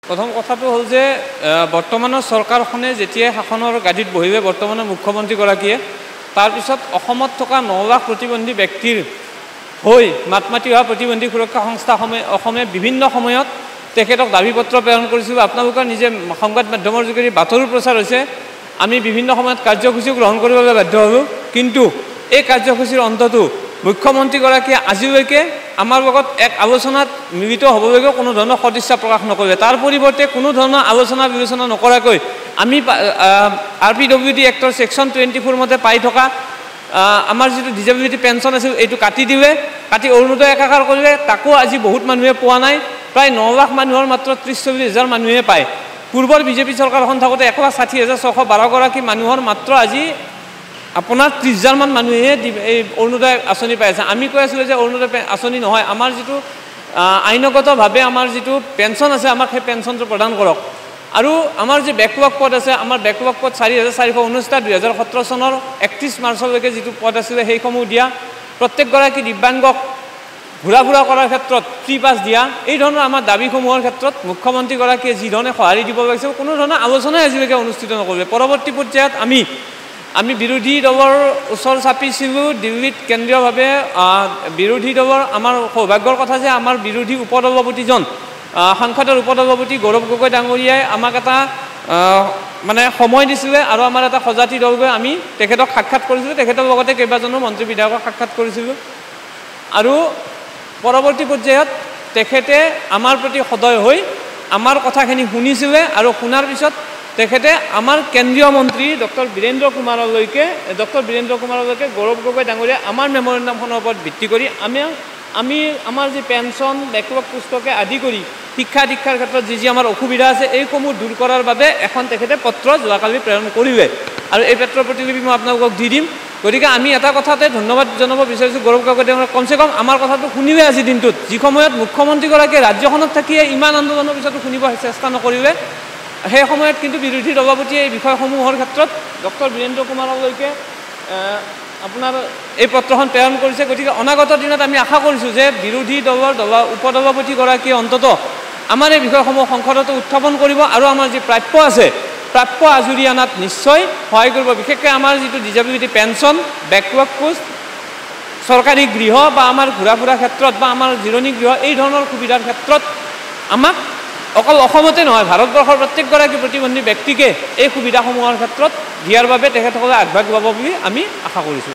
প্ৰথম কথাটো হ'ল যে বৰ্তমানৰ চৰকাৰখনে যেতিয়া শাসনৰ গাদীত বহিবে বৰ্তমানৰ মুখ্যমন্ত্ৰীগৰাকীয়ে তাৰপিছত অসমত থকা 9 লাখ প্ৰতিবন্ধী ব্যক্তিৰ হৈ মাতমাতি হোৱা প্ৰতিবন্ধী সুৰক্ষা সংস্থাসমূহে অসমে বিভিন্ন সময়ত তেখেতক দাবীপত্ৰ প্ৰেৰণ কৰিছিল। আপোনালোকৰ নিজে সংবাদ মাধ্যমৰ যোগেদি বাতৰি প্ৰচাৰ হৈছে। আমি বিভিন্ন সময়ত কাৰ্যসূচী গ্ৰহণ কৰিবলৈ বাধ্য হ'লোঁ, কিন্তু এই কাৰ্যসূচীৰ অন্ততো মুখ্যমন্ত্ৰীগৰাকীয়ে আজিলৈকে আমাৰ লগত এক আলোচনাত মিলিত হ'বলৈকে কোনো ধৰণৰ সদিচ্ছা প্ৰকাশ নকৰিলে। তাৰ পৰিৱৰ্তে কোনো ধৰণৰ আলোচনা বিবেচনা নকৰাকৈ আমি RPWD এক্টৰ ছেকশ্যন 24 মতে পাই থকা আমাৰ যিটো ডিজেবিলিটি পেঞ্চন আছিল এইটো কাটি দিলে, কাটি অৰুণোদয় একাকাৰ কৰিলে। তাকো আজি বহুত মানুহে পোৱা নাই। প্ৰায় 9 লাখ মানুহৰ মাত্ৰ 30-40 হাজাৰ মানুহে পায়। পূৰ্বৰ বিজেপি চৰকাৰখন থাকোঁতে 1,60,612 গৰাকী মানুহৰ মাত্ৰ আজি আপোনাৰ 30,000 মান মানুহে এই অৰুণোদয় আঁচনি পাই আছে। আমি কৈ আছিলোঁ যে অৰুণোদয় আঁচনি নহয়, আমাৰ যিটো আইনগতভাৱে আমাৰ যিটো পেঞ্চন আছে আমাক সেই পেঞ্চনটো প্ৰদান কৰক। আৰু আমাৰ যি বেকলগ পদ আছে, আমাৰ বেকলগ পদ 4,419টা 2017 চনৰ 31 মাৰ্চলৈকে যিটো পদ আছিলে সেইসমূহ দিয়া, প্ৰত্যেকগৰাকী দিব্যাংগক ঘূৰা ফুৰা কৰাৰ ক্ষেত্ৰত ফ্ৰী পাছ দিয়া, এই ধৰণৰ আমাৰ দাবীসমূহৰ ক্ষেত্ৰত মুখ্যমন্ত্ৰীগৰাকীয়ে যি ধৰণে সঁহাৰি দিব লাগিছিল কোনো ধৰণৰ আলোচনাই আজিলৈকে অনুষ্ঠিত নকৰিলে। পৰৱৰ্তী পৰ্যায়ত আমি বিৰোধী দলৰ ওচৰ চাপিছিলোঁ দিল্লীত কেন্দ্ৰীয়ভাৱে। বিৰোধী দলৰ আমাৰ সৌভাগ্যৰ কথা যে আমাৰ বিৰোধী উপসভাপতিজন সংসদৰ উপসভাপতি গৌৰৱ গগৈ ডাঙৰীয়াই আমাক এটা মানে সময় দিছিলে আৰু আমাৰ এটা সজাতি দল গৈ আমি তেখেতক সাক্ষাৎ কৰিছিলোঁ। তেখেতৰ লগতে কেইবাজনো মন্ত্ৰী বিধায়কক সাক্ষাৎ কৰিছিলোঁ আৰু পৰৱৰ্তী পৰ্যায়ত তেখেতে আমাৰ প্ৰতি সদয় হৈ আমাৰ কথাখিনি শুনিছিলে আৰু শুনাৰ পিছত তেখেতে আমাৰ কেন্দ্ৰীয় মন্ত্ৰী ডক্টৰ বীৰেন্দ্ৰ কুমাৰলৈকে গৌৰৱ গগৈ ডাঙৰীয়া আমাৰ মেমৰেণ্ডামখনৰ ওপৰত ভিত্তি কৰি আমি আমাৰ যি পেঞ্চন বেকলগ পুস্তকে আদি কৰি শিক্ষা দীক্ষাৰ ক্ষেত্ৰত যি আমাৰ অসুবিধা আছে এইসমূহ দূৰ কৰাৰ বাবে এখন তেখেতে পত্ৰ যোৱাকালি প্ৰেৰণ কৰিলে আৰু এই পত্ৰৰ প্ৰতিলিপি মই আপোনালোকক দি দিম। গতিকে আমি এটা কথাতে ধন্যবাদ জনাব বিচাৰিছোঁ গৌৰৱ গগৈ ডাঙৰীয়াক, কমচে কম আমাৰ কথাটো শুনিলে আজিৰ দিনটোত, যি সময়ত মুখ্যমন্ত্ৰীগৰাকীয়ে ৰাজ্যখনত থাকিয়ে ইমান আন্দোলনৰ পিছতো শুনিব চেষ্টা নকৰিলে। সেই সময়ত কিন্তু বিৰোধী দলপতিয়ে এই বিষয়সমূহৰ ক্ষেত্ৰত ডক্টৰ বীৰেন্দ্ৰ কুমাৰলৈকে আপোনাৰ এই পত্ৰখন প্ৰেৰণ কৰিছে। গতিকে অনাগত দিনত আমি আশা কৰিছোঁ যে বিৰোধী দলৰ উপসভাপতিগৰাকীয়ে অন্ততঃ আমাৰ এই বিষয়সমূহ সংসদতো উত্থাপন কৰিব আৰু আমাৰ যি প্ৰাপ্য আছে প্ৰাপ্য আজৰি অনাত নিশ্চয় সহায় কৰিব। বিশেষকৈ আমাৰ যিটো ডিজেবিলিটি পেঞ্চন, বেকলগ পোষ্ট, চৰকাৰী গৃহ বা আমাৰ ঘূৰা ফুৰা ক্ষেত্ৰত বা আমাৰ জিৰণি গৃহ এই ধৰণৰ সুবিধাৰ ক্ষেত্ৰত আমাক অকল অসমতে নহয় ভাৰতবৰ্ষৰ প্ৰত্যেকগৰাকী প্ৰতিবন্ধী ব্যক্তিকে এই সুবিধাসমূহৰ ক্ষেত্ৰত দিয়াৰ বাবে তেখেতসকলে আগভাগ ল'ব বুলি আমি আশা কৰিছোঁ।